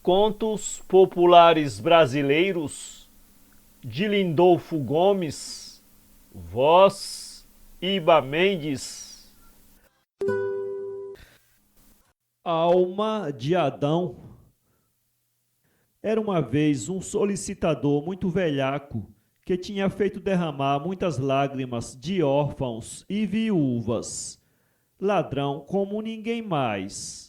Contos Populares Brasileiros, de Lindolfo Gomes, voz Iba Mendes. Alma de Adão. Era uma vez um solicitador muito velhaco que tinha feito derramar muitas lágrimas de órfãos e viúvas. Ladrão como ninguém mais.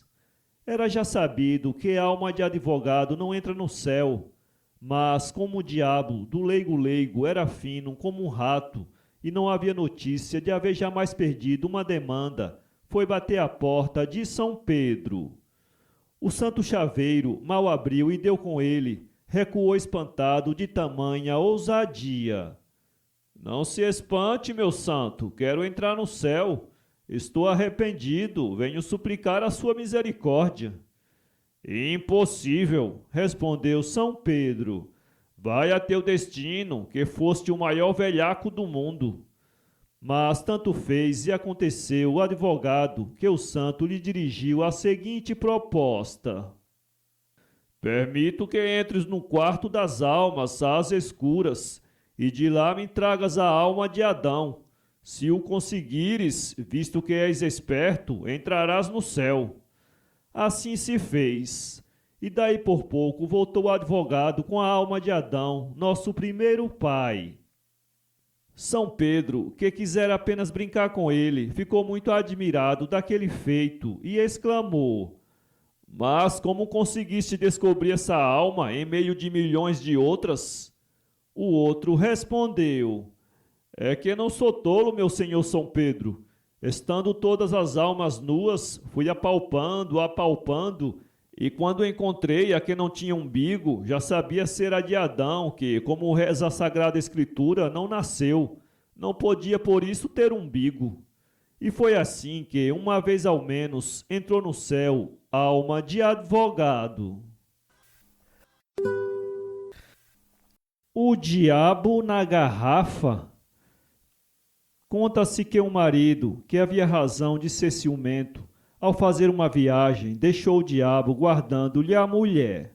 Era já sabido que alma de advogado não entra no céu, mas como o diabo do leigo era fino como um rato e não havia notícia de haver jamais perdido uma demanda, foi bater à porta de São Pedro. O santo chaveiro mal abriu e deu com ele, recuou espantado de tamanha ousadia. Não se espante, meu santo, quero entrar no céu. Estou arrependido, venho suplicar a sua misericórdia. Impossível, respondeu São Pedro. Vai a teu destino, que foste o maior velhaco do mundo. Mas tanto fez e aconteceu o advogado que o santo lhe dirigiu a seguinte proposta. Permito que entres no quarto das almas às escuras, e de lá me tragas a alma de Adão. Se o conseguires, visto que és esperto, entrarás no céu. Assim se fez, e daí por pouco voltou o advogado com a alma de Adão, nosso primeiro pai. São Pedro, que quisera apenas brincar com ele, ficou muito admirado daquele feito e exclamou: Mas como conseguiste descobrir essa alma em meio de milhões de outras? O outro respondeu: É que não sou tolo, meu senhor São Pedro. Estando todas as almas nuas, fui apalpando, e quando encontrei a que não tinha umbigo, já sabia ser a de Adão, que, como reza a Sagrada Escritura, não nasceu, não podia por isso ter umbigo. E foi assim que, uma vez ao menos, entrou no céu alma de advogado. O diabo na garrafa. Conta-se que um marido, que havia razão de ser ciumento, ao fazer uma viagem, deixou o diabo guardando-lhe a mulher.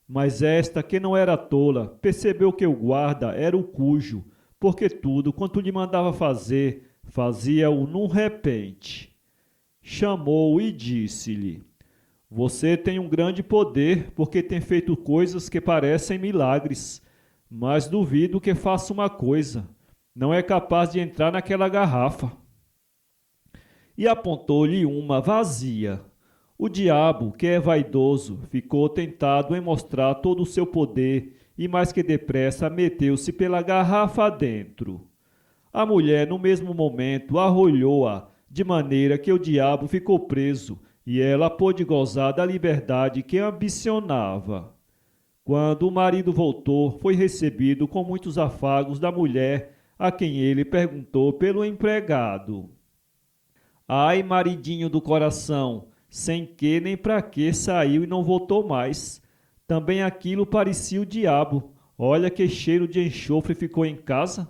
Mas esta, que não era tola, percebeu que o guarda era o cujo, porque tudo quanto lhe mandava fazer, fazia-o num repente. Chamou-o e disse-lhe: Você tem um grande poder, porque tem feito coisas que parecem milagres, mas duvido que faça uma coisa. Não é capaz de entrar naquela garrafa. E apontou-lhe uma vazia. O diabo, que é vaidoso, ficou tentado em mostrar todo o seu poder e mais que depressa meteu-se pela garrafa dentro. A mulher, no mesmo momento, arrolhou-a, de maneira que o diabo ficou preso e ela pôde gozar da liberdade que ambicionava. Quando o marido voltou, foi recebido com muitos afagos da mulher, a quem ele perguntou pelo empregado. Ai, maridinho do coração, sem que nem para que saiu e não voltou mais. Também aquilo parecia o diabo. Olha que cheiro de enxofre ficou em casa.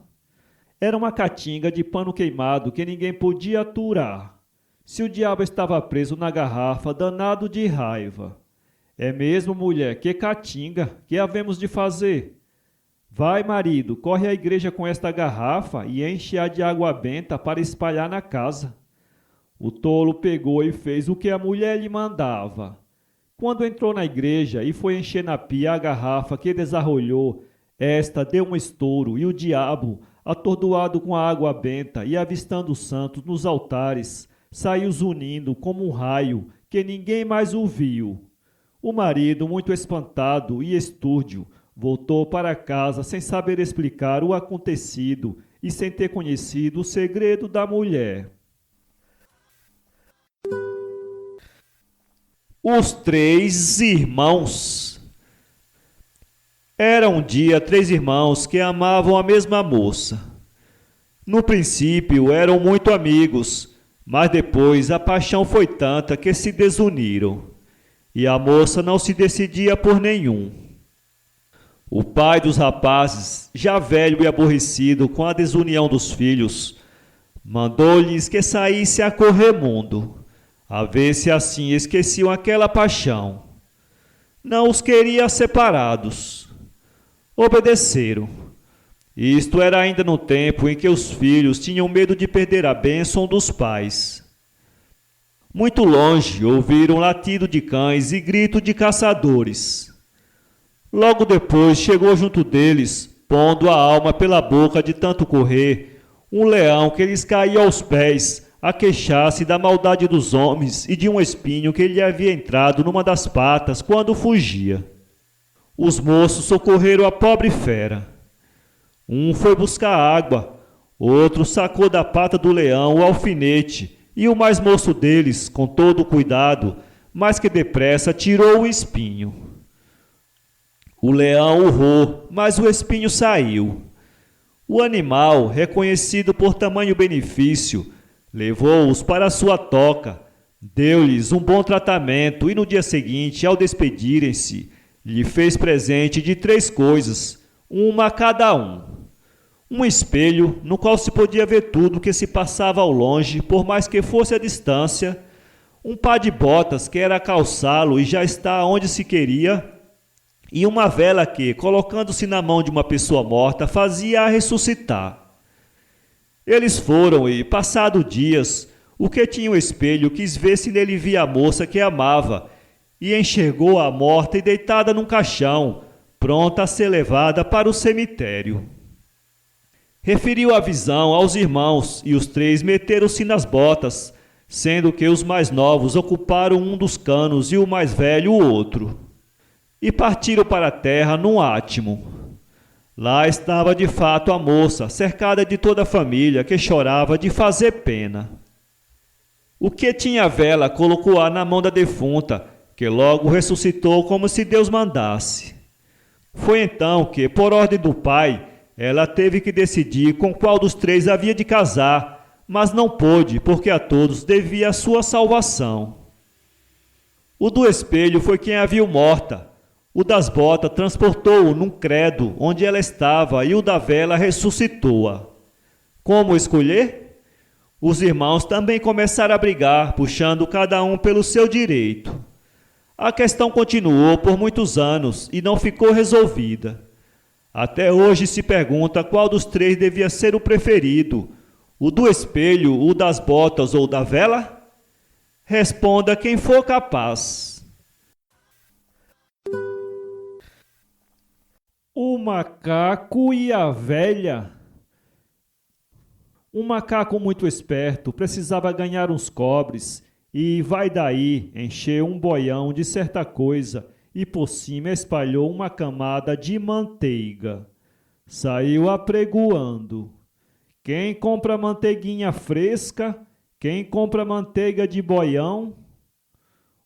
Era uma catinga de pano queimado que ninguém podia aturar. Se o diabo estava preso na garrafa, danado de raiva. É mesmo, mulher, que catinga, que havemos de fazer? Vai, marido, corre à igreja com esta garrafa e enche-a de água benta para espalhar na casa. O tolo pegou e fez o que a mulher lhe mandava. Quando entrou na igreja e foi encher na pia a garrafa que desarrolhou, esta deu um estouro e o diabo, atordoado com a água benta e avistando os santos nos altares, saiu zunindo como um raio que ninguém mais o viu. O marido, muito espantado e estúrdio, voltou para casa sem saber explicar o acontecido e sem ter conhecido o segredo da mulher. Os três irmãos. Era um dia 3 irmãos que amavam a mesma moça. No princípio eram muito amigos, mas depois a paixão foi tanta que se desuniram, e a moça não se decidia por nenhum. O pai dos rapazes, já velho e aborrecido com a desunião dos filhos, mandou-lhes que saísse a correr mundo, a ver se assim esqueciam aquela paixão. não os queria separados. Obedeceram. Isto era ainda no tempo em que os filhos tinham medo de perder a bênção dos pais. Muito longe ouviram latido de cães e grito de caçadores. Logo depois chegou junto deles, pondo a alma pela boca de tanto correr, um leão que lhes caía aos pés, a queixar-se da maldade dos homens e de um espinho que lhe havia entrado numa das patas quando fugia. Os moços socorreram a pobre fera. Um foi buscar água, outro sacou da pata do leão o alfinete, e o mais moço deles, com todo o cuidado, mais que depressa, tirou o espinho. O leão urrou, mas o espinho saiu. O animal, reconhecido por tamanho benefício, levou-os para sua toca, deu-lhes um bom tratamento e no dia seguinte, ao despedirem-se, lhe fez presente de 3 coisas, uma a cada um. Um espelho, no qual se podia ver tudo o que se passava ao longe, por mais que fosse a distância, um par de botas que era calçá-lo e já está onde se queria, e uma vela que, colocando-se na mão de uma pessoa morta, fazia-a ressuscitar. Eles foram e, passado dias, o que tinha o espelho quis ver se nele via a moça que amava, e enxergou-a morta e deitada num caixão, pronta a ser levada para o cemitério. Referiu a visão aos irmãos, e os 3 meteram-se nas botas, sendo que os mais novos ocuparam um dos canos e o mais velho o outro. E partiram para a terra num átimo. Lá estava de fato a moça, cercada de toda a família, que chorava de fazer pena. O que tinha a vela colocou-a na mão da defunta, que logo ressuscitou como se Deus mandasse. Foi então que, por ordem do pai, ela teve que decidir com qual dos 3 havia de casar, mas não pôde, porque a todos devia a sua salvação. O do espelho foi quem a viu morta. O das botas transportou-o num credo onde ela estava e o da vela ressuscitou-a. Como escolher? Os irmãos também começaram a brigar, puxando cada um pelo seu direito. A questão continuou por muitos anos e não ficou resolvida. Até hoje se pergunta qual dos 3 devia ser o preferido, o do espelho, o das botas ou da vela? Responda quem for capaz. O macaco e a velha. Um macaco muito esperto precisava ganhar uns cobres e, vai daí, encheu um boião de certa coisa e por cima espalhou uma camada de manteiga. Saiu apregoando. Quem compra manteiguinha fresca? Quem compra manteiga de boião?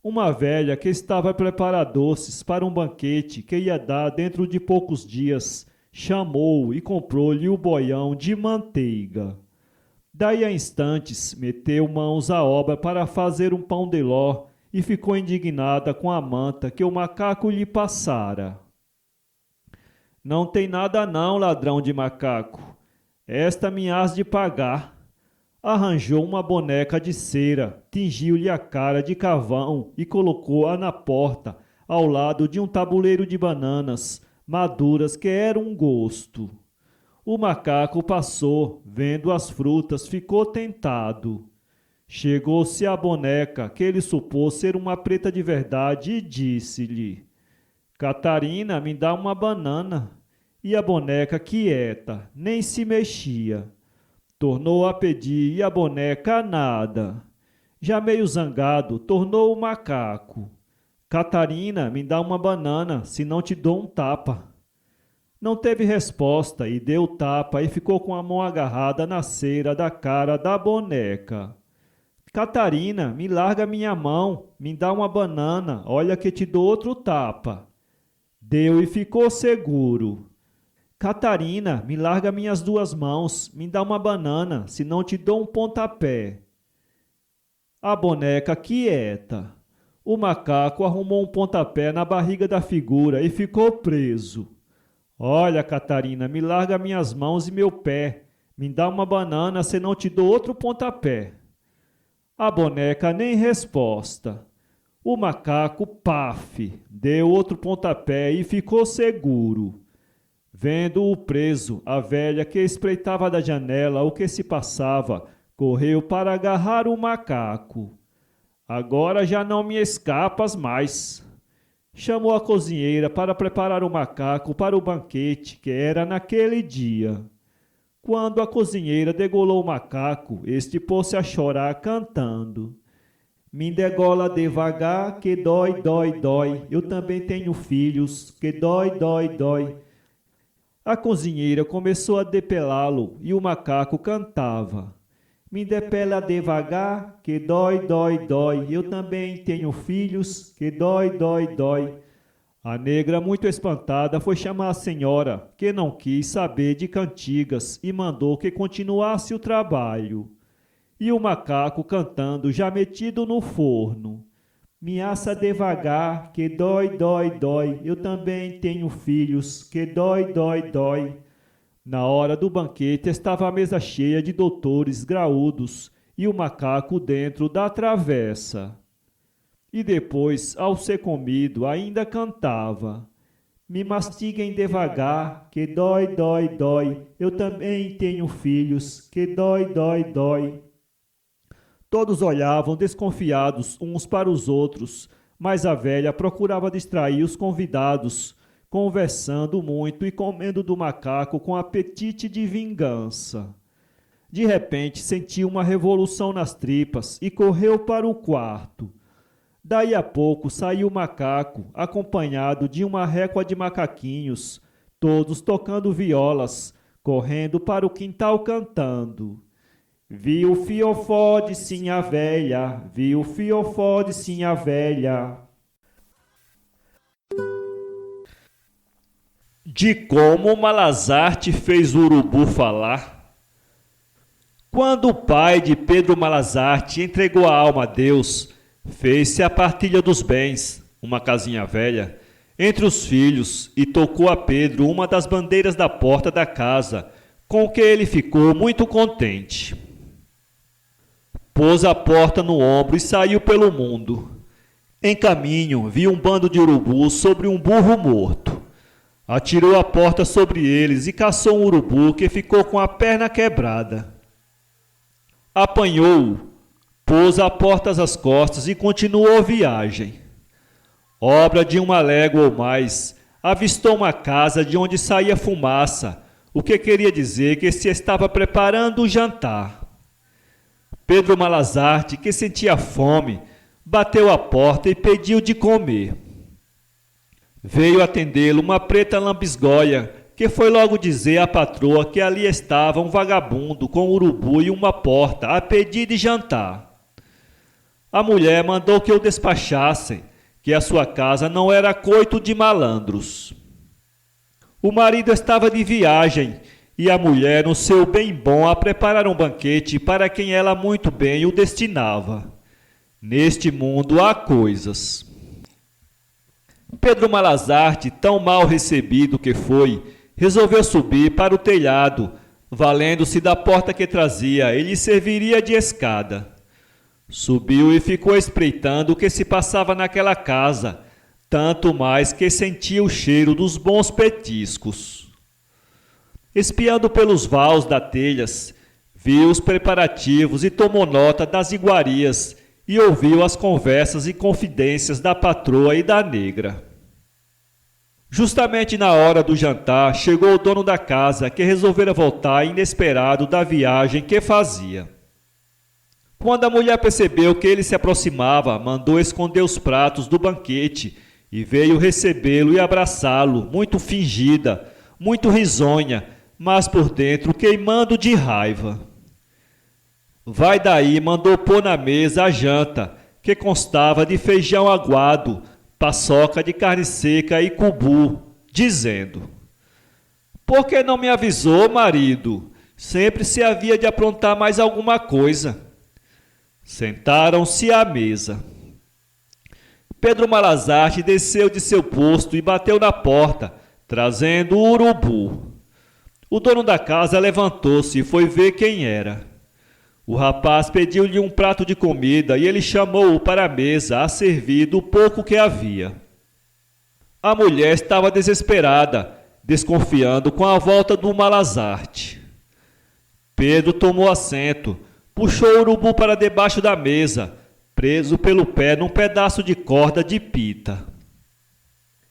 Uma velha que estava a preparar doces para um banquete que ia dar dentro de poucos dias, chamou-o e comprou-lhe o boião de manteiga. Daí a instantes meteu mãos à obra para fazer um pão de ló e ficou indignada com a manta que o macaco lhe passara. Não tem nada não, ladrão de macaco. Esta me hás de pagar. Arranjou uma boneca de cera, tingiu-lhe a cara de carvão e colocou-a na porta, ao lado de um tabuleiro de bananas, maduras que era um gosto. O macaco passou, vendo as frutas, ficou tentado. Chegou-se à boneca, que ele supôs ser uma preta de verdade, e disse-lhe: Catarina, me dá uma banana. E a boneca, quieta, nem se mexia. Tornou a pedir, e a boneca, nada. Já meio zangado, tornou o macaco: Catarina, me dá uma banana, senão te dou um tapa. Não teve resposta, e deu tapa, e ficou com a mão agarrada na cera da cara da boneca. Catarina, me larga minha mão, me dá uma banana, olha que te dou outro tapa. Deu e ficou seguro. Catarina, me larga minhas 2 mãos, me dá uma banana, senão te dou um pontapé. A boneca quieta. O macaco arrumou um pontapé na barriga da figura e ficou preso. Olha, Catarina, me larga minhas mãos e meu pé, me dá uma banana, senão te dou outro pontapé. A boneca nem resposta. O macaco, paf, deu outro pontapé e ficou seguro. Vendo o preso, a velha que espreitava da janela o que se passava, correu para agarrar o macaco. Agora já não me escapas mais. Chamou a cozinheira para preparar o macaco para o banquete que era naquele dia. Quando a cozinheira degolou o macaco, este pôs-se a chorar cantando. Me degola devagar, que dói, dói, dói. Eu também tenho filhos, que dói, dói, dói. A cozinheira começou a depelá-lo e o macaco cantava. Me depela devagar, que dói, dói, dói. Eu também tenho filhos, que dói, dói, dói. A negra, muito espantada, foi chamar a senhora, que não quis saber de cantigas e mandou que continuasse o trabalho. E o macaco cantando, já metido no forno. Me assa devagar, que dói, dói, dói. Eu também tenho filhos, que dói, dói, dói. Na hora do banquete estava a mesa cheia de doutores graúdos e o macaco dentro da travessa. E depois, ao ser comido, ainda cantava. Me mastiguem devagar, que dói, dói, dói. Eu também tenho filhos, que dói, dói, dói. Todos olhavam desconfiados uns para os outros, mas a velha procurava distrair os convidados, conversando muito e comendo do macaco com apetite de vingança. De repente sentiu uma revolução nas tripas e correu para o quarto. Daí a pouco saiu o macaco, acompanhado de uma récua de macaquinhos, todos tocando violas, correndo para o quintal cantando. Vi o fiofó de sinha velha, vi o fiofó de sinha velha. De como Malazarte fez o urubu falar. Quando o pai de Pedro Malazarte entregou a alma a Deus, fez-se a partilha dos bens, uma casinha velha, entre os filhos e tocou a Pedro uma das bandeiras da porta da casa, com que ele ficou muito contente. Pôs a porta no ombro e saiu pelo mundo. Em caminho, viu um bando de urubus sobre um burro morto. Atirou a porta sobre eles e caçou um urubu que ficou com a perna quebrada. Apanhou-o, pôs a porta às costas e continuou a viagem. Obra de uma légua ou mais, avistou uma casa de onde saía fumaça, o que queria dizer que se estava preparando o jantar. Pedro Malazarte, que sentia fome, bateu à porta e pediu de comer. Veio atendê-lo uma preta lambisgoia, que foi logo dizer à patroa que ali estava um vagabundo com um urubu e uma porta a pedir de jantar. A mulher mandou que o despachassem, que a sua casa não era coito de malandros. O marido estava de viagem e a mulher no seu bem bom a preparar um banquete para quem ela muito bem o destinava. Neste mundo há coisas. Pedro Malazarte, tão mal recebido que foi, resolveu subir para o telhado, valendo-se da porta que trazia e lhe serviria de escada. Subiu e ficou espreitando o que se passava naquela casa, tanto mais que sentia o cheiro dos bons petiscos. Espiando pelos vaus das telhas, viu os preparativos e tomou nota das iguarias e ouviu as conversas e confidências da patroa e da negra. Justamente na hora do jantar, chegou o dono da casa, que resolvera voltar inesperado da viagem que fazia. Quando a mulher percebeu que ele se aproximava, mandou esconder os pratos do banquete e veio recebê-lo e abraçá-lo, muito fingida, muito risonha, mas por dentro queimando de raiva. Vai daí mandou pôr na mesa a janta, que constava de feijão aguado, paçoca de carne seca e cubu, dizendo: Por que não me avisou, marido? Sempre se havia de aprontar mais alguma coisa. Sentaram-se à mesa. Pedro Malazarte desceu de seu posto e bateu na porta, trazendo o urubu. O dono da casa levantou-se e foi ver quem era. O rapaz pediu-lhe um prato de comida e ele chamou-o para a mesa a servir do pouco que havia. A mulher estava desesperada, desconfiando com a volta do Malazarte. Pedro tomou assento, puxou o urubu para debaixo da mesa, preso pelo pé num pedaço de corda de pita.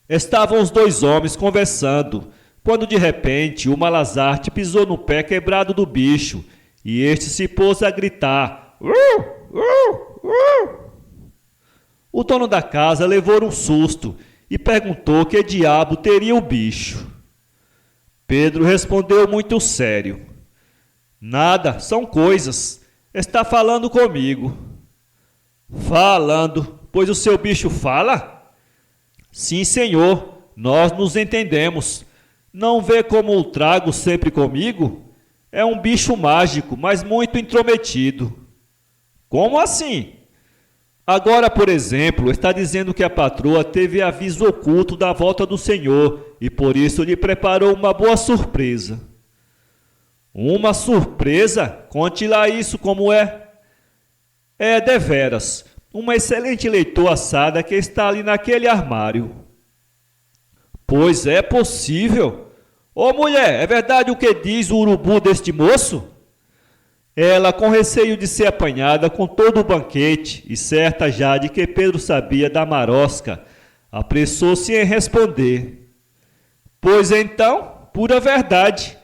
Estavam os dois homens conversando, quando de repente o Malazarte pisou no pé quebrado do bicho e este se pôs a gritar. O dono da casa levou um susto e perguntou que diabo teria o bicho. Pedro respondeu muito sério. Nada, são coisas. Está falando comigo. Falando, pois o seu bicho fala? Sim, senhor, nós nos entendemos. Não vê como o trago sempre comigo? É um bicho mágico, mas muito intrometido. Como assim? Agora, por exemplo, está dizendo que a patroa teve aviso oculto da volta do senhor e por isso lhe preparou uma boa surpresa. Uma surpresa? Conte lá isso como é. É deveras, uma excelente leitoa assada que está ali naquele armário. Pois é possível. Ô mulher, é verdade o que diz o urubu deste moço? Ela, com receio de ser apanhada com todo o banquete e certa já de que Pedro sabia da marosca, apressou-se em responder. Pois então, pura verdade,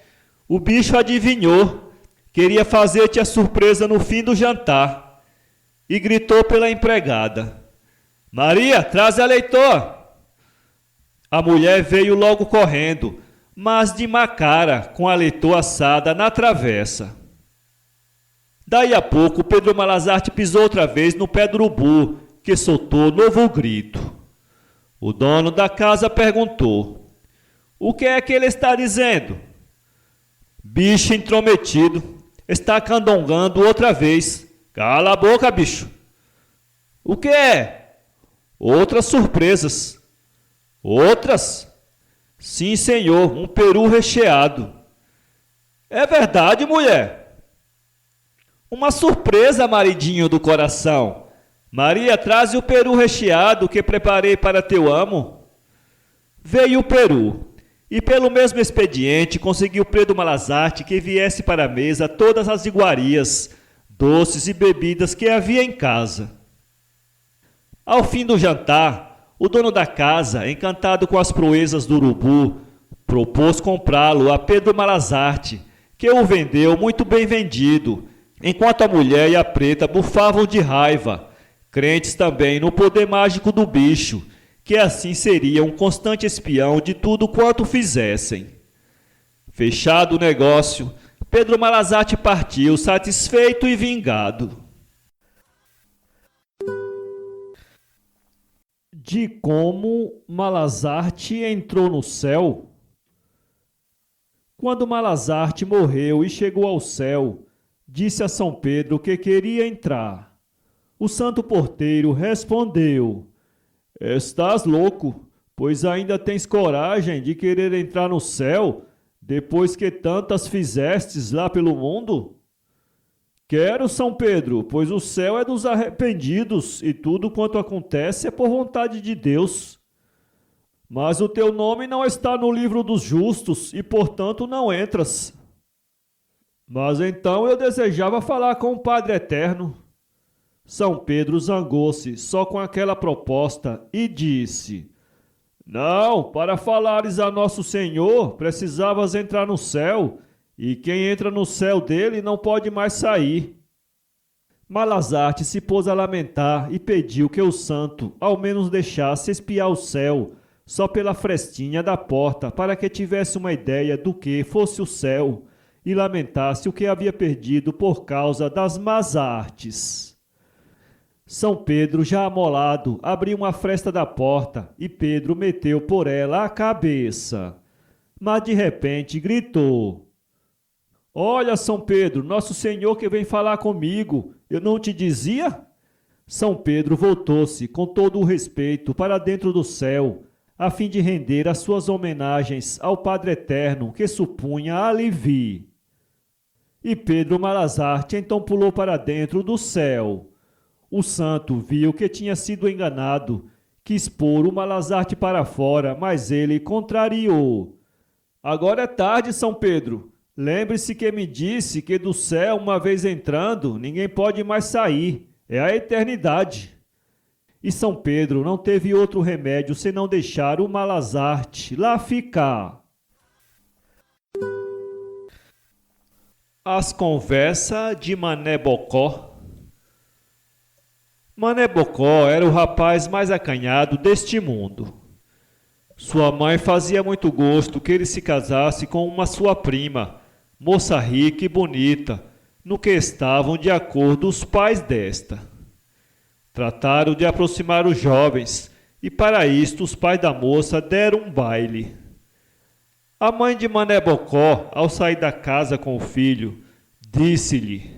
o bicho adivinhou, queria fazer-te a surpresa no fim do jantar, e gritou pela empregada. Maria, traz a leitoa. A mulher veio logo correndo, mas de má cara, com a leitoa assada na travessa. Daí a pouco, Pedro Malazarte pisou outra vez no pé do urubu, que soltou novo grito. O dono da casa perguntou, o que é que ele está dizendo? Bicho intrometido, está candongando outra vez. Cala a boca, bicho. O que é? Outras surpresas. Outras? Sim, senhor, um peru recheado. É verdade, mulher? Uma surpresa, maridinho do coração. Maria, traze o peru recheado que preparei para teu amo. Veio o peru, e pelo mesmo expediente conseguiu Pedro Malazarte que viesse para a mesa todas as iguarias, doces e bebidas que havia em casa. Ao fim do jantar, o dono da casa, encantado com as proezas do urubu, propôs comprá-lo a Pedro Malazarte, que o vendeu muito bem vendido, enquanto a mulher e a preta bufavam de raiva, crentes também no poder mágico do bicho, que assim seria um constante espião de tudo quanto fizessem. Fechado o negócio, Pedro Malazarte partiu satisfeito e vingado. De como Malazarte entrou no céu? Quando Malazarte morreu e chegou ao céu, disse a São Pedro que queria entrar. O santo porteiro respondeu, estás louco, pois ainda tens coragem de querer entrar no céu, depois que tantas fizestes lá pelo mundo? Quero, São Pedro, pois o céu é dos arrependidos e tudo quanto acontece é por vontade de Deus. Mas o teu nome não está no livro dos justos e, portanto, não entras. Mas então eu desejava falar com o Padre Eterno. São Pedro zangou-se só com aquela proposta e disse, não, para falares a Nosso Senhor, precisavas entrar no céu, e quem entra no céu dele não pode mais sair. Malazarte se pôs a lamentar e pediu que o santo ao menos deixasse espiar o céu, só pela frestinha da porta, para que tivesse uma ideia do que fosse o céu, e lamentasse o que havia perdido por causa das más artes. São Pedro, já amolado, abriu uma fresta da porta e Pedro meteu por ela a cabeça. Mas de repente gritou, olha, São Pedro, Nosso Senhor que vem falar comigo, eu não te dizia? São Pedro voltou-se com todo o respeito para dentro do céu, a fim de render as suas homenagens ao Padre Eterno que supunha ali vir. e Pedro Malazarte então pulou para dentro do céu. O santo viu que tinha sido enganado, quis pôr o Malazarte para fora, mas ele contrariou. Agora é tarde, São Pedro. Lembre-se que me disse que do céu, uma vez entrando, ninguém pode mais sair. É a eternidade. E São Pedro não teve outro remédio senão deixar o Malazarte lá ficar. As conversas de Mané Bocó. Mané Bocó era o rapaz mais acanhado deste mundo. Sua mãe fazia muito gosto que ele se casasse com uma sua prima, moça rica e bonita, no que estavam de acordo os pais desta. Trataram de aproximar os jovens, e para isto os pais da moça deram um baile. A mãe de Mané Bocó, ao sair da casa com o filho, disse-lhe: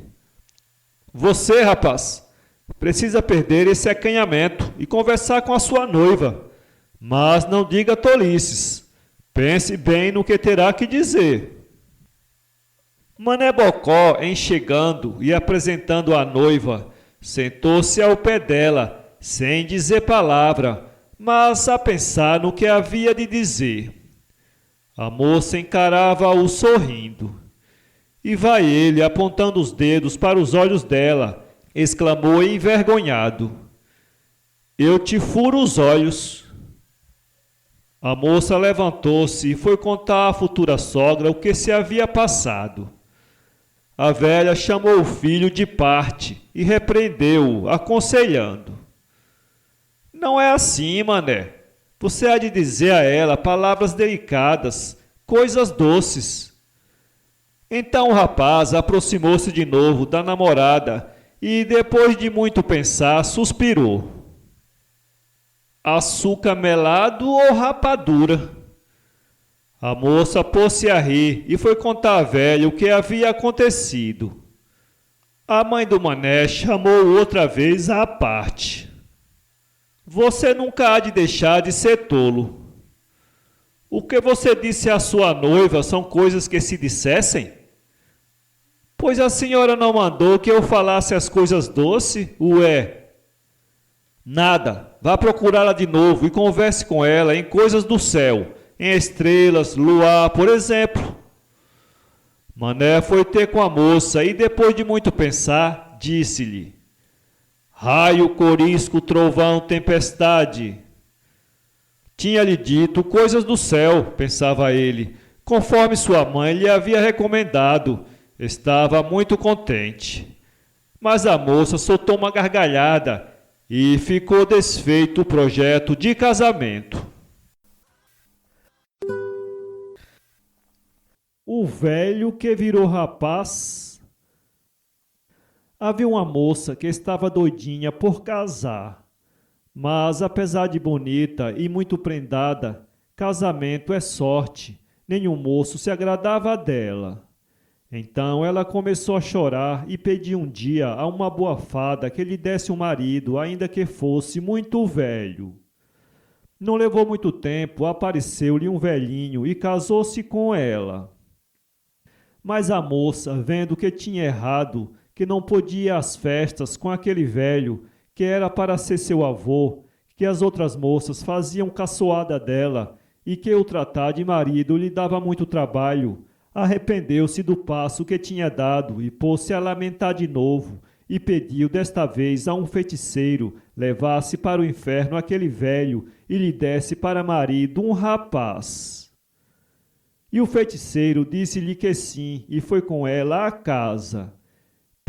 Você, rapaz, precisa perder esse acanhamento e conversar com a sua noiva, mas não diga tolices. Pense bem no que terá que dizer. Mané Bocó, em chegando e apresentando a noiva, sentou-se ao pé dela, sem dizer palavra, mas a pensar no que havia de dizer. A moça encarava-o sorrindo. E vai ele, apontando os dedos para os olhos dela, exclamou envergonhado: Eu te furo os olhos. A moça levantou-se e foi contar à futura sogra o que se havia passado. A velha chamou o filho de parte e repreendeu-o, aconselhando: Não é assim, Mané. Você há de dizer a ela palavras delicadas, coisas doces. Então o rapaz aproximou-se de novo da namorada e, depois de muito pensar, suspirou: Açúcar melado ou rapadura? A moça pôs-se a rir e foi contar à velha o que havia acontecido. A mãe do Mané chamou-o outra vez à parte. Você nunca há de deixar de ser tolo. O que você disse à sua noiva são coisas que se dissessem? Pois a senhora não mandou que eu falasse as coisas doces, ué? Nada, vá procurá-la de novo e converse com ela em coisas do céu, em estrelas, luar, por exemplo. Mané foi ter com a moça e, depois de muito pensar, disse-lhe: Raio, corisco, trovão, tempestade. Tinha-lhe dito coisas do céu, pensava ele, conforme sua mãe lhe havia recomendado. Estava muito contente. Mas a moça soltou uma gargalhada e ficou desfeito o projeto de casamento. O velho que virou rapaz. Havia uma moça que estava doidinha por casar, mas apesar de bonita e muito prendada, casamento é sorte, nenhum moço se agradava dela. Então ela começou a chorar e pediu um dia a uma boa fada que lhe desse um marido, ainda que fosse muito velho. Não levou muito tempo, apareceu-lhe um velhinho e casou-se com ela. Mas a moça, vendo que tinha errado, que não podia ir às festas com aquele velho, que era para ser seu avô, que as outras moças faziam caçoada dela e que o tratar de marido lhe dava muito trabalho, arrependeu-se do passo que tinha dado e pôs-se a lamentar de novo e pediu desta vez a um feiticeiro levasse para o inferno aquele velho e lhe desse para marido um rapaz. E o feiticeiro disse-lhe que sim, e foi com ela à casa.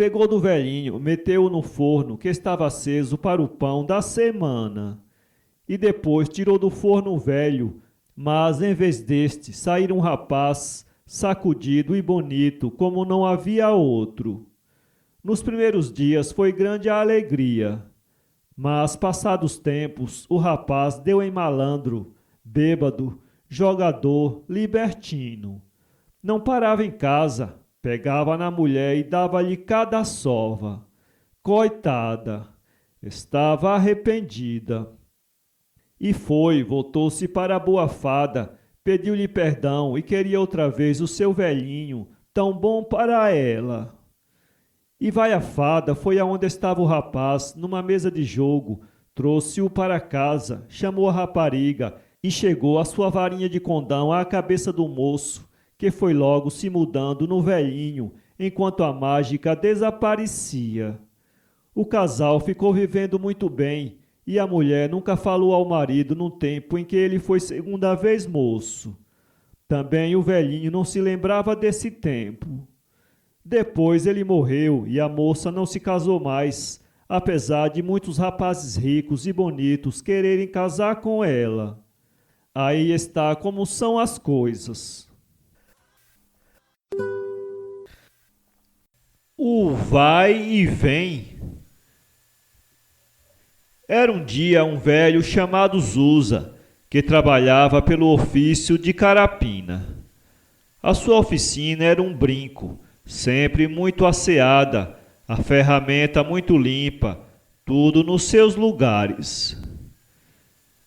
Pegou do velhinho, meteu-o no forno que estava aceso para o pão da semana. E depois tirou do forno o velho, mas em vez deste saíra um rapaz, sacudido e bonito, como não havia outro. Nos primeiros dias foi grande a alegria. Mas, passados tempos, o rapaz deu em malandro, bêbado, jogador, libertino. Não parava em casa, pegava na mulher e dava-lhe cada sova. Coitada! Estava arrependida. E voltou-se para a boa fada, pediu-lhe perdão e queria outra vez o seu velhinho tão bom para ela. E vai a fada foi aonde estava o rapaz, numa mesa de jogo, trouxe-o para casa, chamou a rapariga e chegou a sua varinha de condão à cabeça do moço, que foi logo se mudando no velhinho, enquanto a mágica desaparecia. O casal ficou vivendo muito bem, e a mulher nunca falou ao marido no tempo em que ele foi segunda vez moço. Também o velhinho não se lembrava desse tempo. Depois ele morreu e a moça não se casou mais, apesar de muitos rapazes ricos e bonitos quererem casar com ela. Aí está como são as coisas. O vai e vem. Era um dia um velho chamado Zusa, que trabalhava pelo ofício de carapina. A sua oficina era um brinco, sempre muito asseada, a ferramenta muito limpa, tudo nos seus lugares.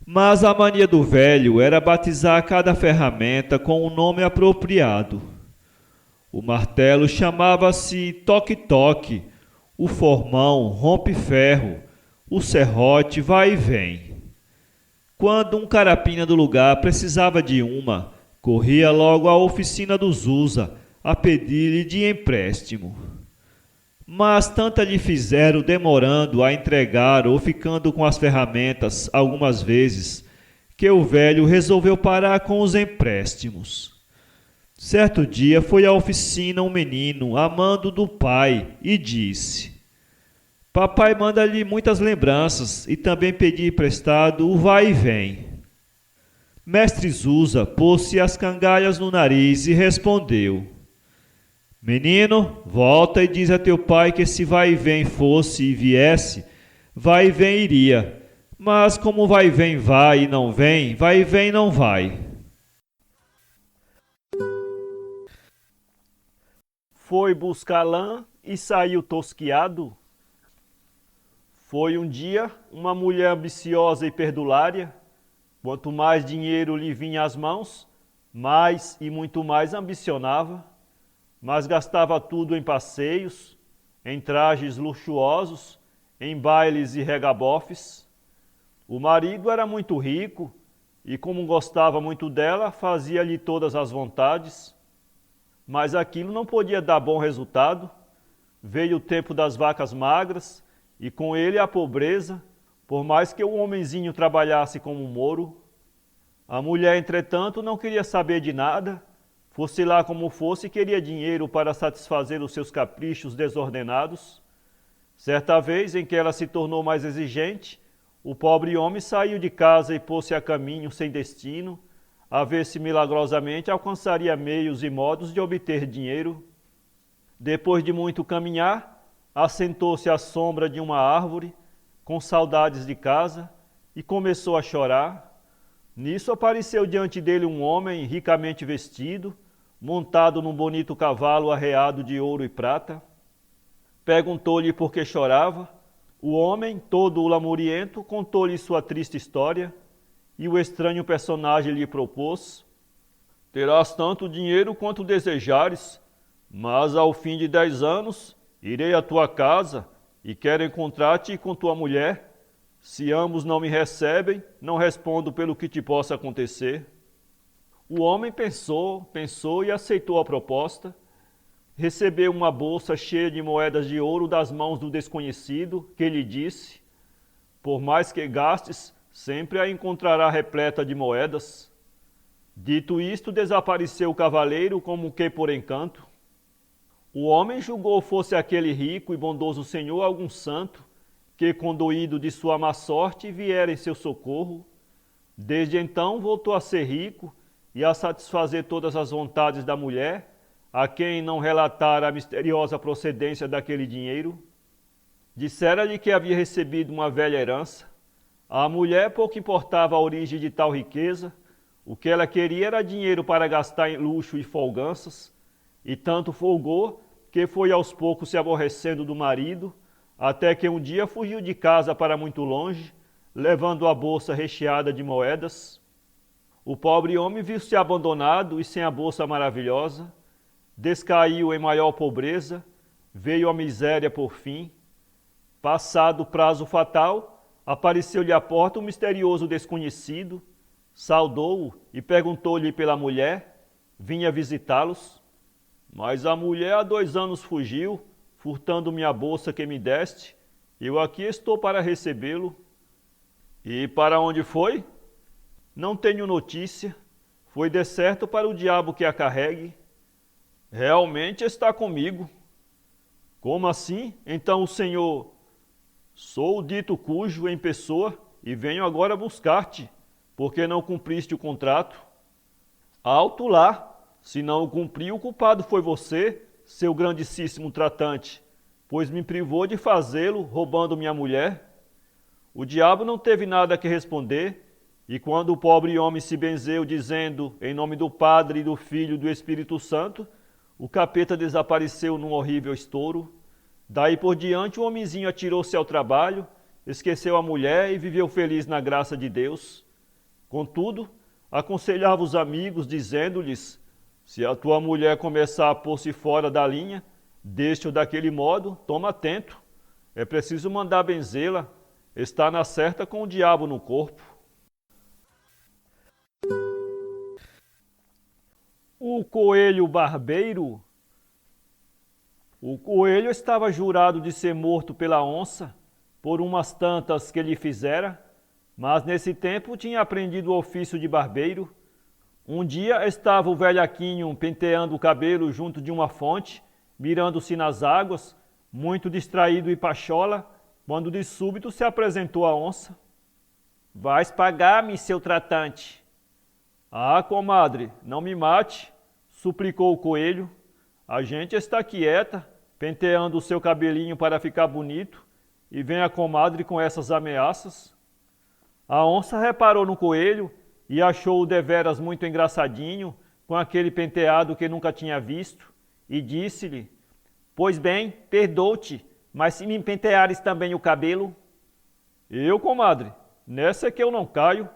Mas a mania do velho era batizar cada ferramenta com um nome apropriado. O martelo chamava-se toque-toque, o formão rompe-ferro, o serrote vai e vem. Quando um carapina do lugar precisava de uma, corria logo à oficina do Zusa a pedir-lhe de empréstimo. Mas tanta lhe fizeram demorando a entregar ou ficando com as ferramentas algumas vezes, que o velho resolveu parar com os empréstimos. Certo dia foi à oficina um menino, amando do pai, e disse: Papai manda-lhe muitas lembranças e também pedi emprestado o vai e vem. Mestre Zusa pôs-se as cangalhas no nariz e respondeu: Menino, volta e diz a teu pai que se vai e vem fosse e viesse, vai e vem iria. Mas como vai e vem vai e não vem, vai e vem não vai. Foi buscar lã e saiu tosquiado? Foi um dia uma mulher ambiciosa e perdulária. Quanto mais dinheiro lhe vinha às mãos, mais e muito mais ambicionava, mas gastava tudo em passeios, em trajes luxuosos, em bailes e regabofes. O marido era muito rico e, como gostava muito dela, fazia-lhe todas as vontades. Mas aquilo não podia dar bom resultado. Veio o tempo das vacas magras e com ele a pobreza, por mais que o homenzinho trabalhasse como um moro. A mulher, entretanto, não queria saber de nada, fosse lá como fosse, queria dinheiro para satisfazer os seus caprichos desordenados. Certa vez, em que ela se tornou mais exigente, o pobre homem saiu de casa e pôs-se a caminho sem destino, a ver se milagrosamente alcançaria meios e modos de obter dinheiro. Depois de muito caminhar, assentou-se à sombra de uma árvore, com saudades de casa, e começou a chorar. Nisso apareceu diante dele um homem ricamente vestido, montado num bonito cavalo arreado de ouro e prata. Perguntou-lhe por que chorava. O homem, todo lamuriento, contou-lhe sua triste história, e o estranho personagem lhe propôs: Terás tanto dinheiro quanto desejares, mas ao fim de 10 anos irei à tua casa e quero encontrar-te com tua mulher. Se ambos não me recebem, não respondo pelo que te possa acontecer. O homem pensou e aceitou a proposta. Recebeu uma bolsa cheia de moedas de ouro das mãos do desconhecido, que lhe disse: Por mais que gastes, sempre a encontrará repleta de moedas. Dito isto, desapareceu o cavaleiro como que por encanto. O homem julgou fosse aquele rico e bondoso senhor algum santo, que, condoído de sua má sorte, viera em seu socorro. Desde então voltou a ser rico e a satisfazer todas as vontades da mulher, a quem não relatara a misteriosa procedência daquele dinheiro. Dissera-lhe que havia recebido uma velha herança. A mulher pouco importava a origem de tal riqueza, o que ela queria era dinheiro para gastar em luxo e folganças, e tanto folgou que foi aos poucos se aborrecendo do marido, até que um dia fugiu de casa para muito longe, levando a bolsa recheada de moedas. O pobre homem viu-se abandonado e sem a bolsa maravilhosa. descaiu em maior pobreza, veio a miséria por fim. Passado o prazo fatal, apareceu-lhe à porta um misterioso desconhecido, saudou-o e perguntou-lhe pela mulher, vinha visitá-los. Mas a mulher há 2 anos fugiu, furtando minha bolsa que me deste, eu aqui estou para recebê-lo. E para onde foi? Não tenho notícia, foi de certo para o diabo que a carregue. Realmente está comigo. Como assim? Então o Senhor... Sou o dito cujo em pessoa e venho agora buscar-te, porque não cumpriste o contrato. Alto lá, se não o cumpri, o culpado foi você, seu grandíssimo tratante, pois me privou de fazê-lo, roubando minha mulher. O diabo não teve nada que responder, e quando o pobre homem se benzeu, dizendo, em nome do Padre, e do Filho e do Espírito Santo, o capeta desapareceu num horrível estouro. Daí por diante o homenzinho atirou-se ao trabalho, esqueceu a mulher e viveu feliz na graça de Deus. Contudo, aconselhava os amigos, dizendo-lhes, se a tua mulher começar a pôr-se fora da linha, deste ou daquele modo, toma atento. É preciso mandar benzê-la, está na certa com o diabo no corpo. O coelho barbeiro. O coelho estava jurado de ser morto pela onça, por umas tantas que lhe fizera, mas nesse tempo tinha aprendido o ofício de barbeiro. Um dia estava o velhaquinho penteando o cabelo junto de uma fonte, mirando-se nas águas, muito distraído e pachola, quando de súbito se apresentou a onça. Vais pagar-me, seu tratante. Ah, comadre, não me mate, suplicou o coelho. A gente está quieta, penteando o seu cabelinho para ficar bonito, e vem a comadre com essas ameaças. A onça reparou no coelho e achou-o deveras muito engraçadinho, com aquele penteado que nunca tinha visto, e disse-lhe, pois bem, perdoo-te, mas se me penteares também o cabelo... Eu, comadre, nessa é que eu não caio.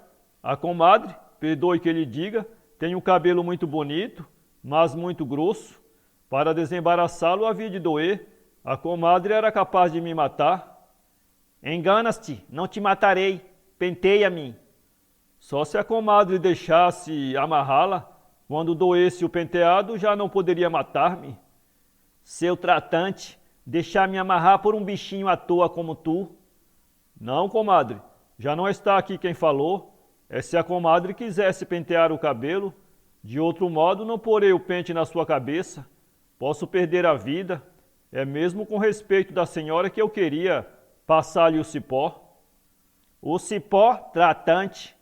A comadre, perdoe que lhe diga, tem um cabelo muito bonito, mas muito grosso. Para desembaraçá-lo havia de doer. A comadre era capaz de me matar. Enganas-te, não te matarei, penteia-me. Só se a comadre deixasse amarrá-la, quando doesse o penteado já não poderia matar-me. Seu tratante, deixar-me amarrar por um bichinho à toa como tu. Não, comadre, já não está aqui quem falou. É se a comadre quisesse pentear o cabelo, de outro modo não porei o pente na sua cabeça. Posso perder a vida, é mesmo com respeito da senhora que eu queria passar-lhe o cipó. O cipó, tratante.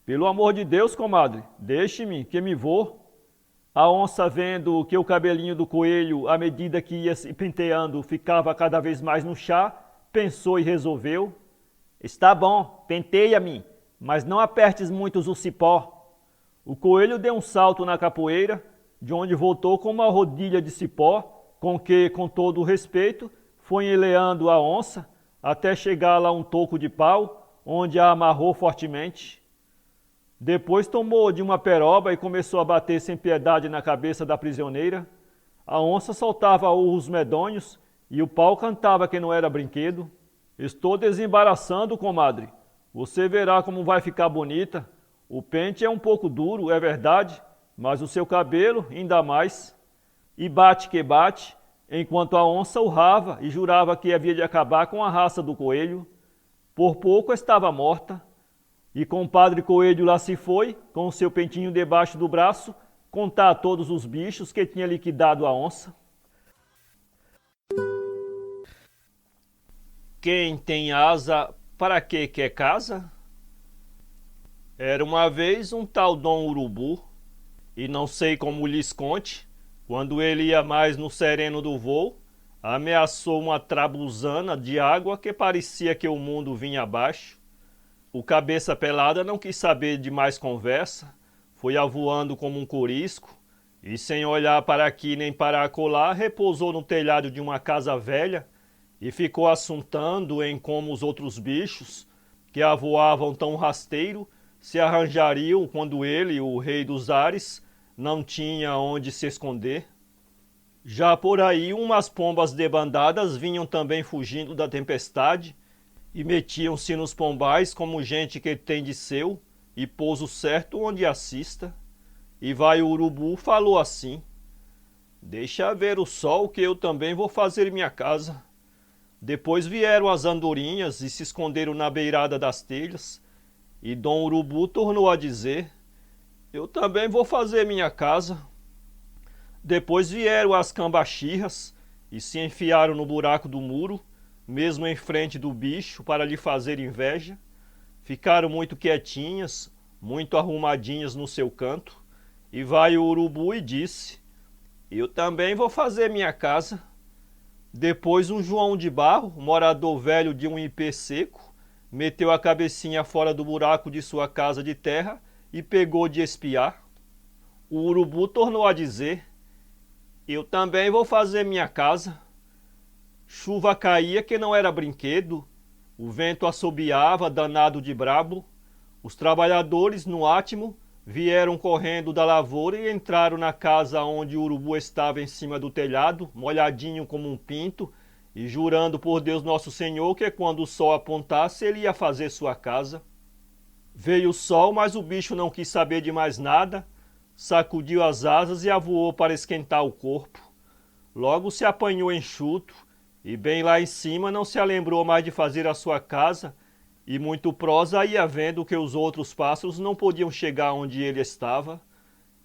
Pelo amor de Deus, comadre, deixe-me que me vou. A onça, vendo que o cabelinho do coelho, à medida que ia se penteando, ficava cada vez mais no chá, pensou e resolveu. Está bom, penteia-me, mas não apertes muito o cipó. O coelho deu um salto na capoeira, de onde voltou com uma rodilha de cipó, com que, com todo o respeito, foi enleando a onça, até chegar lá um toco de pau, onde a amarrou fortemente. Depois tomou de uma peroba e começou a bater sem piedade na cabeça da prisioneira. A onça soltava urros medonhos e o pau cantava que não era brinquedo. Estou desembaraçando, comadre. Você verá como vai ficar bonita. O pente é um pouco duro, é verdade, mas o seu cabelo ainda mais. E bate que bate, enquanto a onça urrava e jurava que havia de acabar com a raça do coelho. Por pouco estava morta. E compadre Coelho lá se foi, com o seu pentinho debaixo do braço, contar a todos os bichos que tinha liquidado a onça. Quem tem asa, para que quer casa? Era uma vez um tal Dom Urubu, e não sei como lhes conte, quando ele ia mais no sereno do voo, ameaçou uma trabuzana de água que parecia que o mundo vinha abaixo. O cabeça pelada não quis saber de mais conversa, foi avoando como um corisco, e sem olhar para aqui nem para acolá, repousou no telhado de uma casa velha e ficou assuntando em como os outros bichos, que avoavam tão rasteiro, se arranjariam quando ele, o rei dos ares, não tinha onde se esconder. Já por aí, umas pombas debandadas vinham também fugindo da tempestade e metiam-se nos pombais como gente que tem de seu e pouso certo onde assista. E vai o urubu falou assim: deixa ver o sol que eu também vou fazer minha casa. Depois vieram as andorinhas e se esconderam na beirada das telhas. E Dom Urubu tornou a dizer: eu também vou fazer minha casa. Depois vieram as cambaxirras e se enfiaram no buraco do muro, mesmo em frente do bicho, para lhe fazer inveja. Ficaram muito quietinhas, muito arrumadinhas no seu canto. E vai o urubu e disse: eu também vou fazer minha casa. Depois um João de Barro, morador velho de um ipê seco, meteu a cabecinha fora do buraco de sua casa de terra e pegou de espiar. O urubu tornou a dizer: eu também vou fazer minha casa. Chuva caía que não era brinquedo, o vento assobiava danado de brabo. Os trabalhadores, no átimo, vieram correndo da lavoura e entraram na casa onde o urubu estava em cima do telhado, molhadinho como um pinto, e jurando por Deus Nosso Senhor que quando o sol apontasse ele ia fazer sua casa. Veio o sol, mas o bicho não quis saber de mais nada, sacudiu as asas e avoou para esquentar o corpo. Logo se apanhou enxuto, e bem lá em cima não se lembrou mais de fazer a sua casa, e muito prosa ia vendo que os outros pássaros não podiam chegar onde ele estava.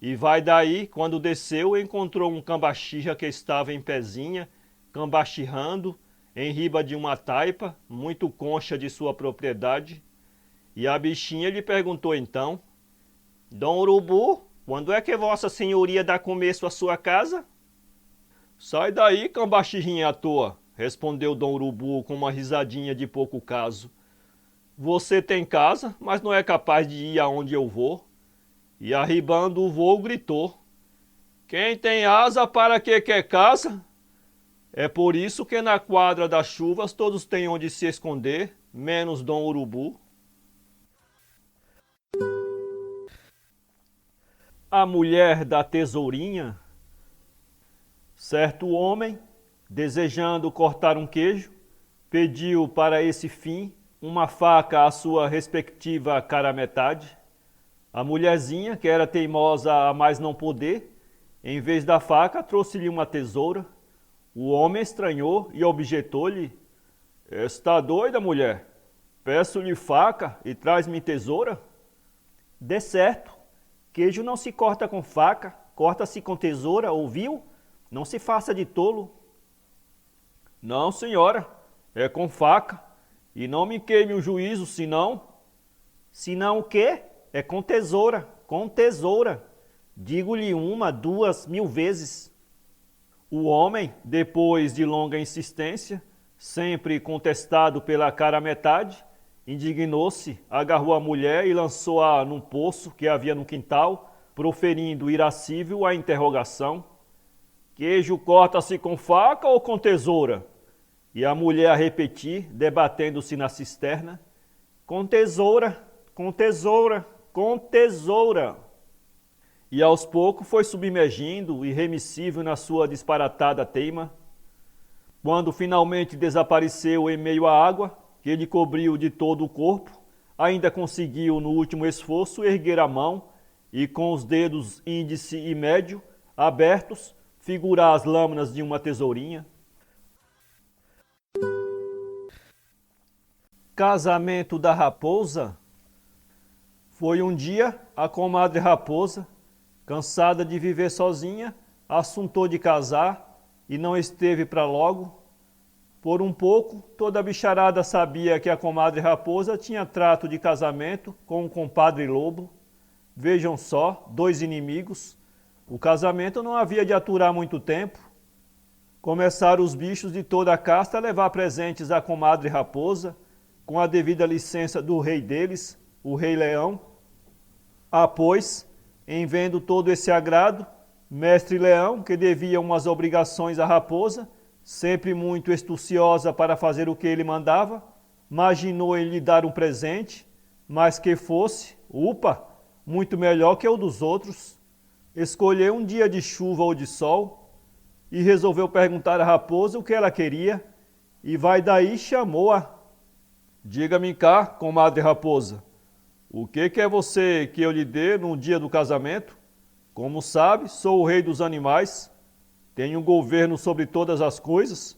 E vai daí, quando desceu, encontrou um cambaxirra que estava em pezinha, cambaxirrando, em riba de uma taipa, muito concha de sua propriedade. E a bichinha lhe perguntou então: Dom Urubu, quando é que Vossa Senhoria dá começo à sua casa? Sai daí, cambaxirrinha à toa, respondeu Dom Urubu com uma risadinha de pouco caso. Você tem casa, mas não é capaz de ir aonde eu vou. E arribando o voo gritou: quem tem asa para que quer casa? É por isso que na quadra das chuvas todos têm onde se esconder, menos Dom Urubu. A mulher da tesourinha. Certo homem, desejando cortar um queijo, pediu para esse fim uma faca à sua respectiva cara-metade. A mulherzinha, que era teimosa a mais não poder, em vez da faca trouxe-lhe uma tesoura. O homem estranhou e objetou-lhe: está doida, mulher? Peço-lhe faca e traz-me tesoura? Dê certo. Queijo não se corta com faca, corta-se com tesoura, ouviu? Não se faça de tolo. Não, senhora, é com faca. E não me queime o juízo, senão... Senão o quê? É com tesoura, com tesoura. Digo-lhe 1, 2, 1000 vezes. O homem, depois de longa insistência, sempre contestado pela cara-metade, indignou-se, agarrou a mulher e lançou-a num poço que havia no quintal, proferindo irascível a interrogação: queijo corta-se com faca ou com tesoura? E a mulher a repetir, debatendo-se na cisterna: com tesoura, com tesoura, com tesoura. E aos poucos foi submergindo, irremissível na sua disparatada teima. Quando finalmente desapareceu em meio à água, que lhe cobriu de todo o corpo, ainda conseguiu, no último esforço, erguer a mão e, com os dedos índice e médio abertos, figurar as lâminas de uma tesourinha. Casamento da raposa. Foi um dia a comadre raposa, cansada de viver sozinha, assuntou de casar e não esteve para logo. Por um pouco, toda a bicharada sabia que a comadre raposa tinha trato de casamento com o compadre lobo. Vejam só, 2 inimigos. O casamento não havia de aturar muito tempo. Começaram os bichos de toda a casta a levar presentes à comadre raposa, com a devida licença do rei deles, o Rei Leão. Pois, em vendo todo esse agrado, mestre Leão, que devia umas obrigações à raposa, sempre muito astuciosa para fazer o que ele mandava, imaginou em lhe dar um presente, mas que fosse, muito melhor que o dos outros. Escolheu um dia de chuva ou de sol, e resolveu perguntar à raposa o que ela queria, e vai daí chamou-a. Diga-me cá, comadre raposa, o que quer você que eu lhe dê no dia do casamento? Como sabe, sou o rei dos animais, tenho governo sobre todas as coisas,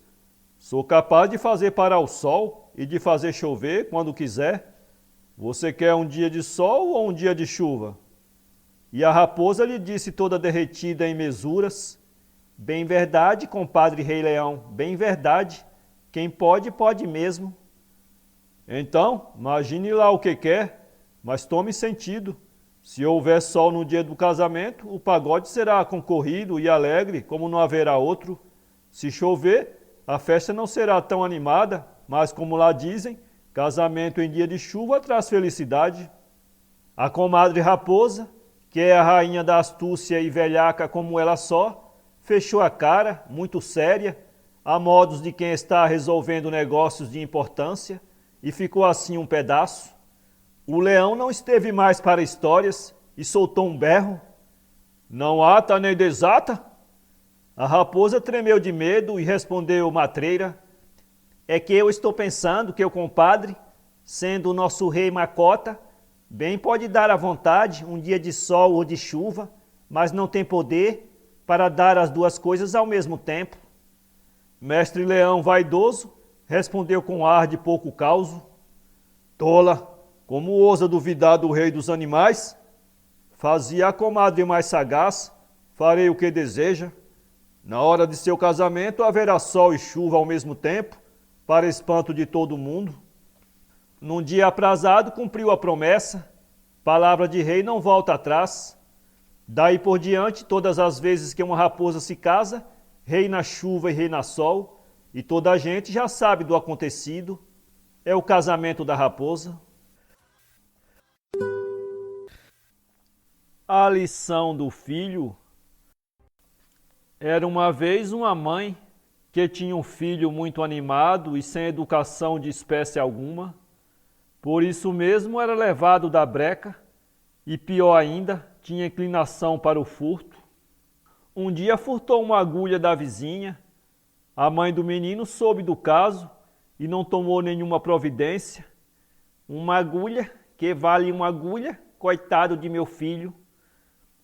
sou capaz de fazer parar o sol e de fazer chover quando quiser. Você quer um dia de sol ou um dia de chuva? E a raposa lhe disse toda derretida em mesuras: bem verdade, compadre Rei Leão, bem verdade, quem pode, pode mesmo. Então, imagine lá o que quer, mas tome sentido. Se houver sol no dia do casamento, o pagode será concorrido e alegre como não haverá outro. Se chover, a festa não será tão animada, mas como lá dizem, casamento em dia de chuva traz felicidade. A comadre raposa, que é a rainha da astúcia e velhaca como ela só, fechou a cara, muito séria, a modos de quem está resolvendo negócios de importância, e ficou assim um pedaço. O leão não esteve mais para histórias e soltou um berro. Não ata nem desata? A raposa tremeu de medo e respondeu matreira: é que eu estou pensando que o compadre, sendo o nosso rei Macota, bem pode dar à vontade um dia de sol ou de chuva, mas não tem poder para dar as duas coisas ao mesmo tempo. Mestre Leão vaidoso respondeu com ar de pouco causo: tola! Como ousa duvidar do rei dos animais? Fazia a comadre mais sagaz, farei o que deseja. Na hora de seu casamento haverá sol e chuva ao mesmo tempo, para espanto de todo mundo. Num dia aprazado cumpriu a promessa, palavra de rei não volta atrás. Daí por diante, todas as vezes que uma raposa se casa, reina chuva e reina sol, e toda a gente já sabe do acontecido, é o casamento da raposa. A lição do filho. Era uma vez uma mãe que tinha um filho muito animado e sem educação de espécie alguma. Por isso mesmo era levado da breca e, pior ainda, tinha inclinação para o furto. Um dia furtou uma agulha da vizinha. A mãe do menino soube do caso e não tomou nenhuma providência. Uma agulha que vale uma agulha, coitado de meu filho.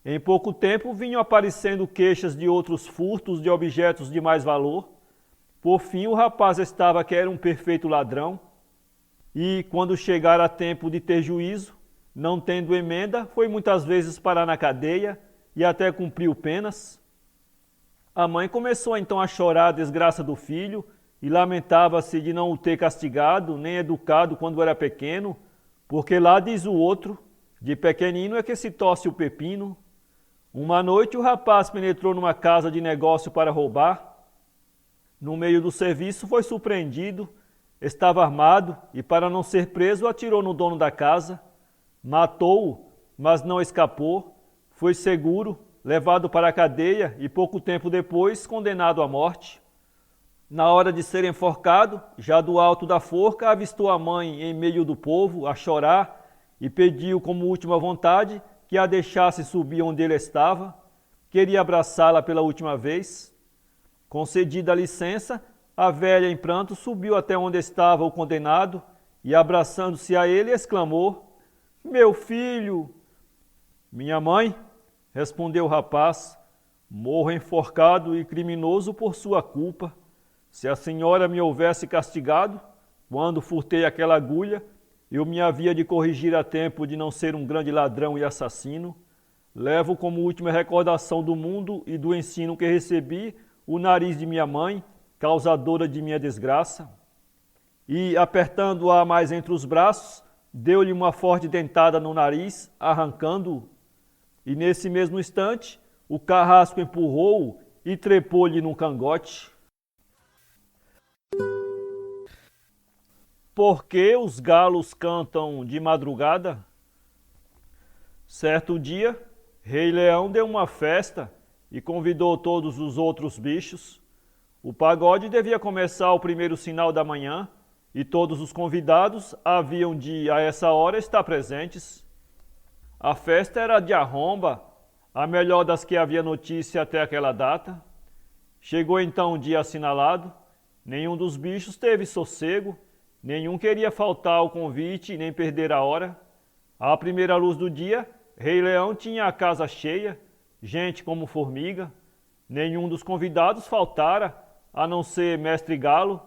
Em pouco tempo vinham aparecendo queixas de outros furtos de objetos de mais valor. Por fim o rapaz estava que era um perfeito ladrão. E quando chegara tempo de ter juízo, não tendo emenda, foi muitas vezes parar na cadeia e até cumpriu penas. A mãe começou então a chorar a desgraça do filho e lamentava-se de não o ter castigado nem educado quando era pequeno, porque lá diz o outro, de pequenino é que se torce o pepino. Uma noite o rapaz penetrou numa casa de negócio para roubar. No meio do serviço foi surpreendido, estava armado e para não ser preso atirou no dono da casa. Matou-o, mas não escapou, foi seguro, levado para a cadeia e pouco tempo depois condenado à morte. Na hora de ser enforcado, já do alto da forca, avistou a mãe em meio do povo a chorar e pediu como última vontade que a deixasse subir onde ele estava, queria abraçá-la pela última vez. Concedida a licença, a velha em pranto subiu até onde estava o condenado e, abraçando-se a ele, exclamou: meu filho! Minha mãe, respondeu o rapaz, morro enforcado e criminoso por sua culpa. Se a senhora me houvesse castigado, quando furtei aquela agulha, eu me havia de corrigir a tempo de não ser um grande ladrão e assassino. Levo como última recordação do mundo e do ensino que recebi o nariz de minha mãe, causadora de minha desgraça. E, apertando-a mais entre os braços, deu-lhe uma forte dentada no nariz, arrancando-o. E nesse mesmo instante, o carrasco empurrou-o e trepou-lhe no cangote. Por que os galos cantam de madrugada? Certo dia, Rei Leão deu uma festa e convidou todos os outros bichos. O pagode devia começar ao primeiro sinal da manhã e todos os convidados haviam de, a essa hora, estar presentes. A festa era de arromba, a melhor das que havia notícia até aquela data. Chegou então o dia assinalado, nenhum dos bichos teve sossego, nenhum queria faltar ao convite nem perder a hora. À primeira luz do dia, Rei Leão tinha a casa cheia, gente como formiga. Nenhum dos convidados faltara, a não ser Mestre Galo,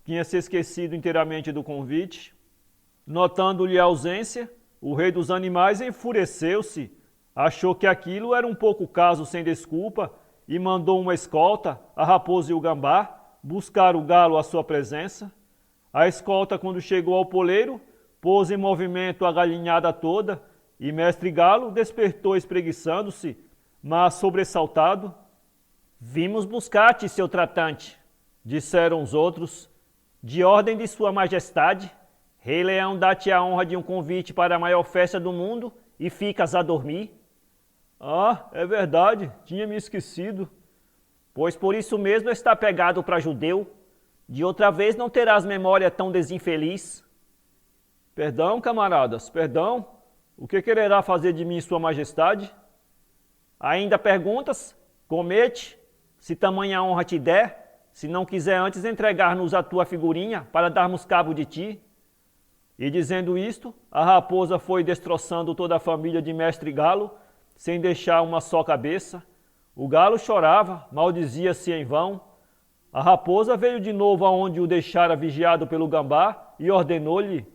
que tinha se esquecido inteiramente do convite. Notando-lhe a ausência, o rei dos animais enfureceu-se, achou que aquilo era um pouco caso sem desculpa e mandou uma escolta, a raposa e o gambá, buscar o galo à sua presença. A escolta, quando chegou ao poleiro, pôs em movimento a galinhada toda e Mestre Galo despertou espreguiçando-se, mas sobressaltado. Vimos buscar-te, seu tratante, disseram os outros, de ordem de sua majestade. Rei Leão dá-te a honra de um convite para a maior festa do mundo e ficas a dormir. Ah, é verdade, tinha me esquecido. Pois por isso mesmo está pegado para judeu. De outra vez não terás memória tão desinfeliz. Perdão, camaradas, perdão. O que quererá fazer de mim sua majestade? Ainda perguntas? Comete, se tamanha honra te der, se não quiser antes entregar-nos a tua figurinha para darmos cabo de ti. E dizendo isto, a raposa foi destroçando toda a família de Mestre Galo, sem deixar uma só cabeça. O galo chorava, maldizia-se em vão. A raposa veio de novo aonde o deixara vigiado pelo gambá e ordenou-lhe: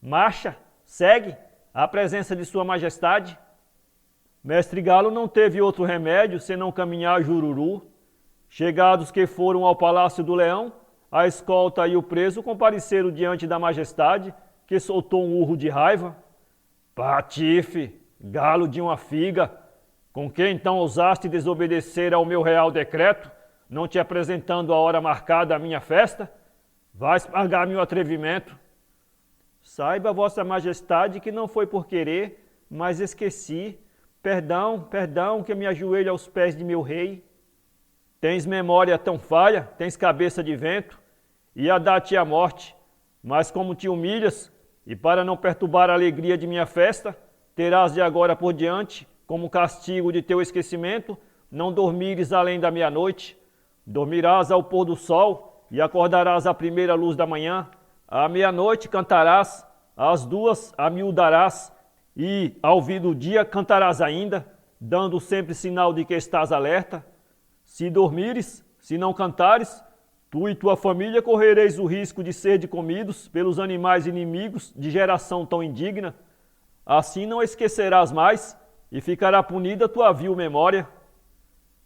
marcha, segue, à presença de sua majestade. Mestre Galo não teve outro remédio senão caminhar jururu. Chegados que foram ao palácio do leão, a escolta e o preso compareceram diante da majestade, que soltou um urro de raiva. Patife, galo de uma figa, com que então ousaste desobedecer ao meu real decreto, não te apresentando a hora marcada à minha festa? Vais pagar meu atrevimento. Saiba, vossa majestade, que não foi por querer, mas esqueci. Perdão, perdão, que me ajoelho aos pés de meu rei. Tens memória tão falha, tens cabeça de vento, ia dar-te a morte, mas como te humilhas, e para não perturbar a alegria de minha festa, terás de agora por diante, como castigo de teu esquecimento, não dormires além da meia-noite. Dormirás ao pôr do sol e acordarás à primeira luz da manhã. À meia-noite cantarás, às duas amiudarás, e ao vir do dia cantarás ainda, dando sempre sinal de que estás alerta. Se dormires, se não cantares, tu e tua família correreis o risco de ser comidos pelos animais inimigos de geração tão indigna. Assim não esquecerás mais e ficará punida tua vil memória.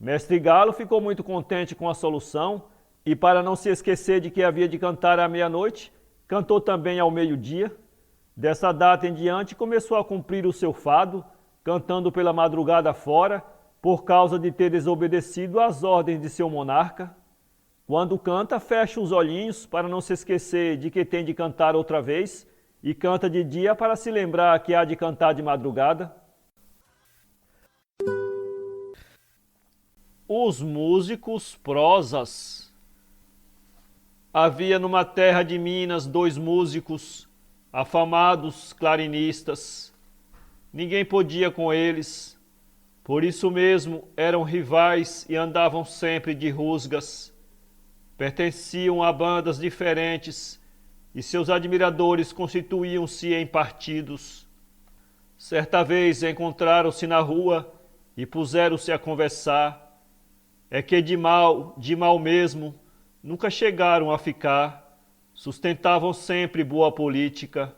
Mestre Galo ficou muito contente com a solução e, para não se esquecer de que havia de cantar à meia-noite, cantou também ao meio-dia. Dessa data em diante começou a cumprir o seu fado, cantando pela madrugada fora, por causa de ter desobedecido às ordens de seu monarca. Quando canta, fecha os olhinhos para não se esquecer de que tem de cantar outra vez e canta de dia para se lembrar que há de cantar de madrugada. Os músicos prosas. Havia numa terra de Minas 2 músicos, afamados clarinistas. Ninguém podia com eles, por isso mesmo eram rivais e andavam sempre de rusgas. Pertenciam a bandas diferentes e seus admiradores constituíam-se em partidos. Certa vez encontraram-se na rua e puseram-se a conversar. É que de mal mesmo, nunca chegaram a ficar. Sustentavam sempre boa política.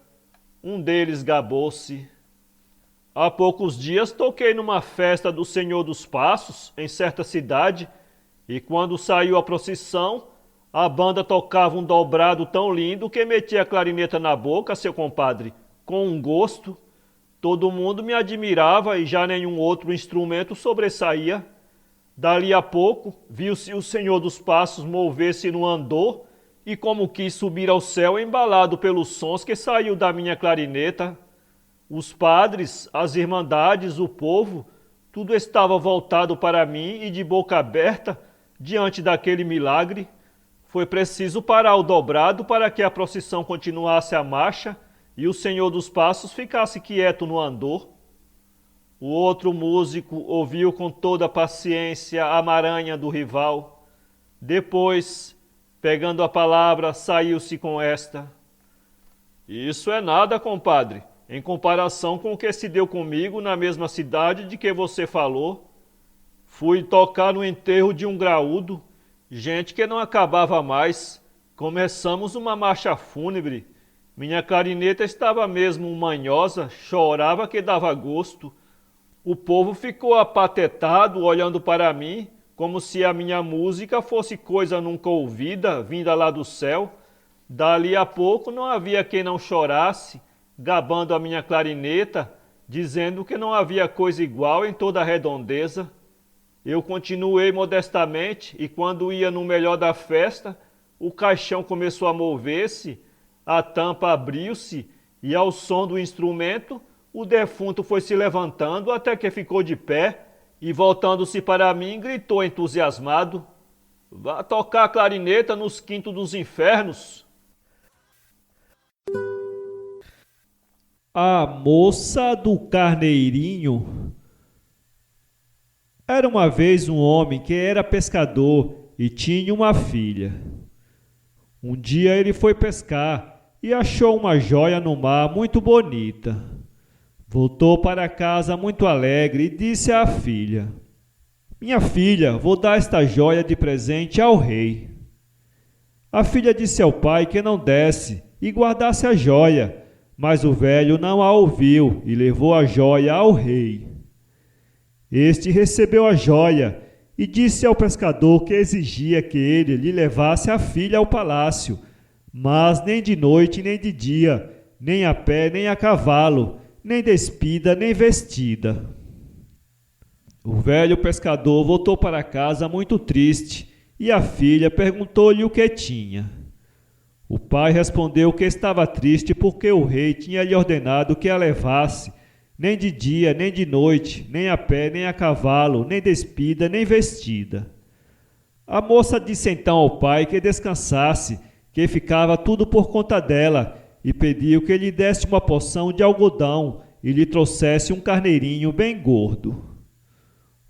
Um deles gabou-se: há poucos dias toquei numa festa do Senhor dos Passos, em certa cidade, e quando saiu a procissão, a banda tocava um dobrado tão lindo que metia a clarineta na boca, seu compadre, com um gosto. Todo mundo me admirava e já nenhum outro instrumento sobressaía. Dali a pouco, viu-se o Senhor dos Passos mover-se no andor e como quis subir ao céu embalado pelos sons que saiu da minha clarineta. Os padres, as irmandades, o povo, tudo estava voltado para mim e de boca aberta diante daquele milagre. Foi preciso parar o dobrado para que a procissão continuasse a marcha e o Senhor dos Passos ficasse quieto no andor. O outro músico ouviu com toda a paciência a maranha do rival. Depois, pegando a palavra, saiu-se com esta: Isso é nada, compadre, em comparação com o que se deu comigo na mesma cidade de que você falou. Fui tocar no enterro de um graúdo, gente que não acabava mais. Começamos uma marcha fúnebre. Minha clarineta estava mesmo manhosa, chorava que dava gosto. O povo ficou apatetado olhando para mim, como se a minha música fosse coisa nunca ouvida, vinda lá do céu. Dali a pouco não havia quem não chorasse, gabando a minha clarineta, dizendo que não havia coisa igual em toda a redondeza. Eu continuei modestamente e quando ia no melhor da festa, o caixão começou a mover-se, a tampa abriu-se e ao som do instrumento, o defunto foi se levantando até que ficou de pé e voltando-se para mim gritou entusiasmado: Vá tocar a clarineta nos quintos dos infernos. A moça do carneirinho. Era uma vez um homem que era pescador e tinha uma filha. Um dia ele foi pescar e achou uma joia no mar muito bonita. Voltou para casa muito alegre e disse à filha: Minha filha, vou dar esta joia de presente ao rei. A filha disse ao pai que não desse e guardasse a joia, mas o velho não a ouviu e levou a joia ao rei. Este recebeu a joia e disse ao pescador que exigia que ele lhe levasse a filha ao palácio, mas nem de noite nem de dia, nem a pé nem a cavalo, nem despida nem vestida. O velho pescador voltou para casa muito triste e a filha perguntou-lhe o que tinha. O pai respondeu que estava triste porque o rei tinha lhe ordenado que a levasse, nem de dia, nem de noite, nem a pé, nem a cavalo, nem despida, nem vestida. A moça disse então ao pai que descansasse, que ficava tudo por conta dela, e pediu que lhe desse uma porção de algodão e lhe trouxesse um carneirinho bem gordo.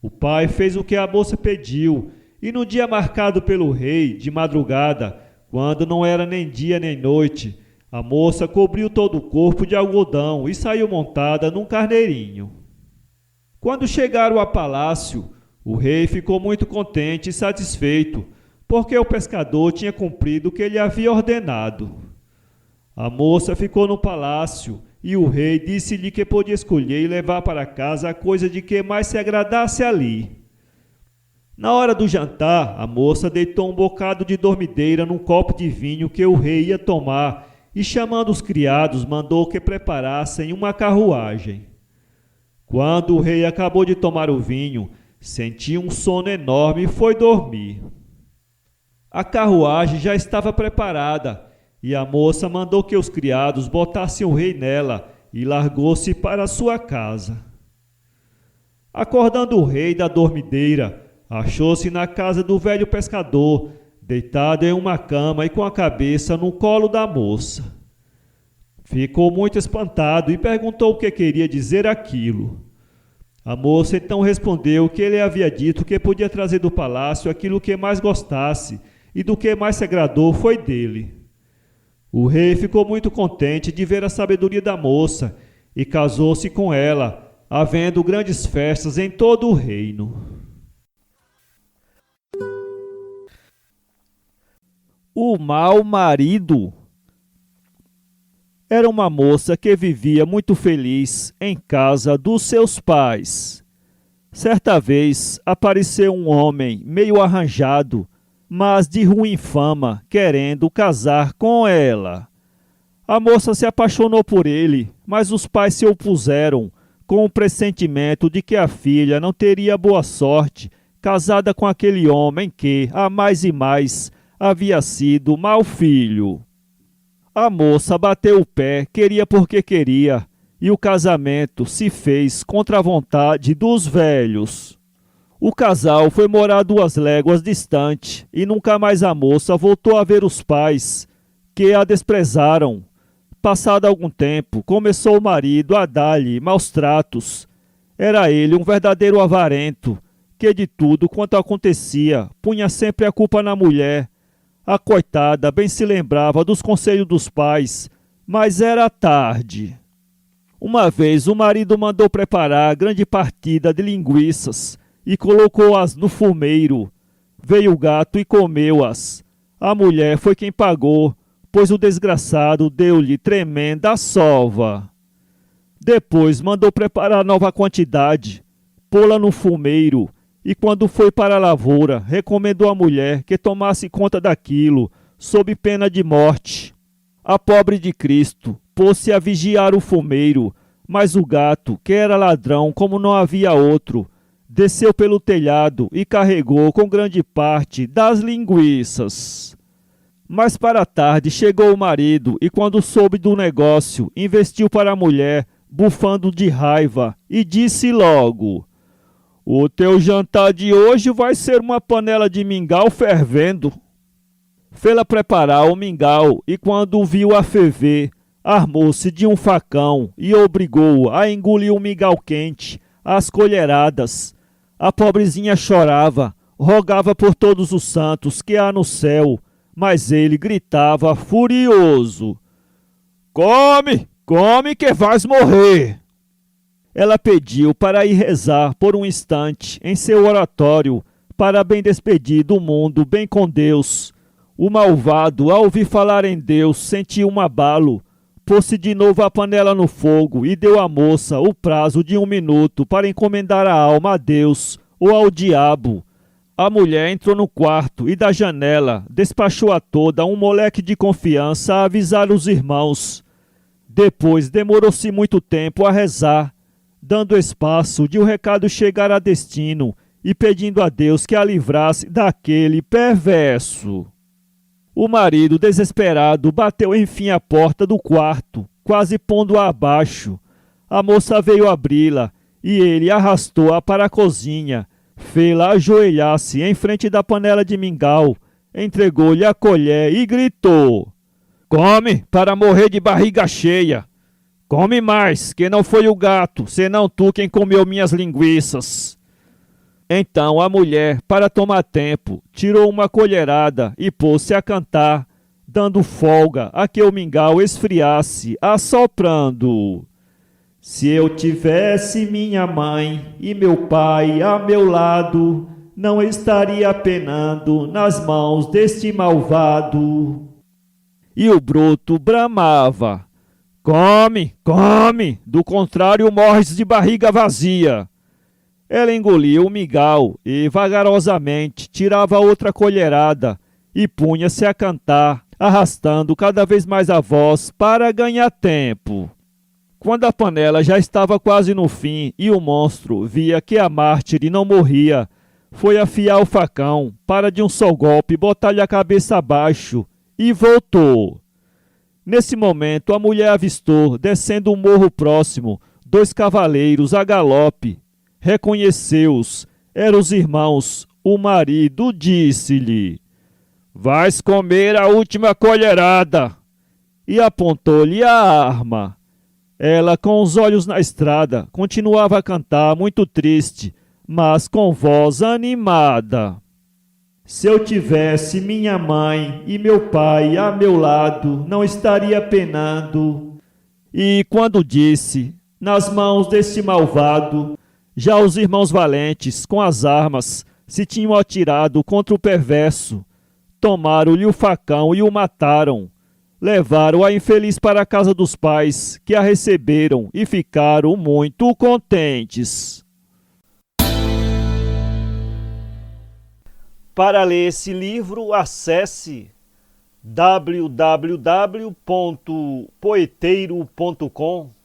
O pai fez o que a moça pediu, e no dia marcado pelo rei, de madrugada, quando não era nem dia nem noite, a moça cobriu todo o corpo de algodão e saiu montada num carneirinho. Quando chegaram ao palácio, o rei ficou muito contente e satisfeito, porque o pescador tinha cumprido o que ele havia ordenado. A moça ficou no palácio e o rei disse-lhe que podia escolher e levar para casa a coisa de que mais se agradasse ali. Na hora do jantar, a moça deitou um bocado de dormideira num copo de vinho que o rei ia tomar e, chamando os criados, mandou que preparassem uma carruagem. Quando o rei acabou de tomar o vinho, sentiu um sono enorme e foi dormir. A carruagem já estava preparada e a moça mandou que os criados botassem o rei nela e largou-se para sua casa. Acordando o rei da dormideira, achou-se na casa do velho pescador, deitado em uma cama e com a cabeça no colo da moça. Ficou muito espantado e perguntou o que queria dizer aquilo. A moça então respondeu que ele havia dito que podia trazer do palácio aquilo que mais gostasse, e do que mais se agradou foi dele. O rei ficou muito contente de ver a sabedoria da moça e casou-se com ela, havendo grandes festas em todo o reino. O mau marido. Era uma moça que vivia muito feliz em casa dos seus pais. Certa vez apareceu um homem meio arranjado, mas de ruim fama, querendo casar com ela. A moça se apaixonou por ele, mas os pais se opuseram, com o pressentimento de que a filha não teria boa sorte casada com aquele homem que, a mais e mais, havia sido mau filho. A moça bateu o pé, queria porque queria, e o casamento se fez contra a vontade dos velhos. O casal foi morar 2 léguas distante, e nunca mais a moça voltou a ver os pais, que a desprezaram. Passado algum tempo, começou o marido a dar-lhe maus tratos. Era ele um verdadeiro avarento, que de tudo quanto acontecia punha sempre a culpa na mulher. A coitada bem se lembrava dos conselhos dos pais, mas era tarde. Uma vez o marido mandou preparar grande partida de linguiças e colocou-as no fumeiro. Veio o gato e comeu-as. A mulher foi quem pagou, pois o desgraçado deu-lhe tremenda sova. Depois mandou preparar nova quantidade, pô-la no fumeiro, e quando foi para a lavoura, recomendou à mulher que tomasse conta daquilo, sob pena de morte. A pobre de Cristo pôs-se a vigiar o fumeiro, mas o gato, que era ladrão como não havia outro, desceu pelo telhado e carregou com grande parte das linguiças. Mas para a tarde chegou o marido e, quando soube do negócio, investiu para a mulher, bufando de raiva, e disse logo: "O teu jantar de hoje vai ser uma panela de mingau fervendo." Fê-la preparar o mingau e, quando o viu a ferver, armou-se de um facão e obrigou-o a engolir o mingau quente, às colheradas. A pobrezinha chorava, rogava por todos os santos que há no céu, mas ele gritava furioso: "Come, come que vais morrer!" Ela pediu para ir rezar por um instante em seu oratório, para bem despedir do mundo bem com Deus. O malvado, ao ouvir falar em Deus, sentiu um abalo, pôs-se de novo a panela no fogo e deu à moça o prazo de 1 minuto para encomendar a alma a Deus ou ao diabo. A mulher entrou no quarto e da janela despachou a toda um moleque de confiança a avisar os irmãos. Depois demorou-se muito tempo a rezar, dando espaço de o recado chegar a destino e pedindo a Deus que a livrasse daquele perverso. O marido, desesperado, bateu enfim à porta do quarto, quase pondo-a abaixo. A moça veio abri-la e ele arrastou-a para a cozinha, fê-la ajoelhar-se em frente da panela de mingau, entregou-lhe a colher e gritou: "Come para morrer de barriga cheia! Come mais, que não foi o gato, senão tu quem comeu minhas linguiças." Então a mulher, para tomar tempo, tirou uma colherada e pôs-se a cantar, dando folga a que o mingau esfriasse, assoprando: "Se eu tivesse minha mãe e meu pai a meu lado, não estaria penando nas mãos deste malvado." E o bruto bramava: "Come, come, do contrário morres de barriga vazia." Ela engoliu o mingau e, vagarosamente, tirava outra colherada e punha-se a cantar, arrastando cada vez mais a voz para ganhar tempo. Quando a panela já estava quase no fim e o monstro via que a mártire não morria, foi afiar o facão para de um só golpe botar-lhe a cabeça abaixo e voltou. Nesse momento a mulher avistou, descendo um morro próximo, 2 cavaleiros a galope. Reconheceu-os, eram os irmãos. O marido disse-lhe: "Vais comer a última colherada." E apontou-lhe a arma. Ela, com os olhos na estrada, continuava a cantar, muito triste, mas com voz animada: "Se eu tivesse minha mãe e meu pai a meu lado, não estaria penando." E quando disse: "nas mãos deste malvado", já os irmãos valentes, com as armas, se tinham atirado contra o perverso. Tomaram-lhe o facão e o mataram. Levaram a infeliz para a casa dos pais, que a receberam e ficaram muito contentes. Para ler esse livro, acesse www.poeteiro.com.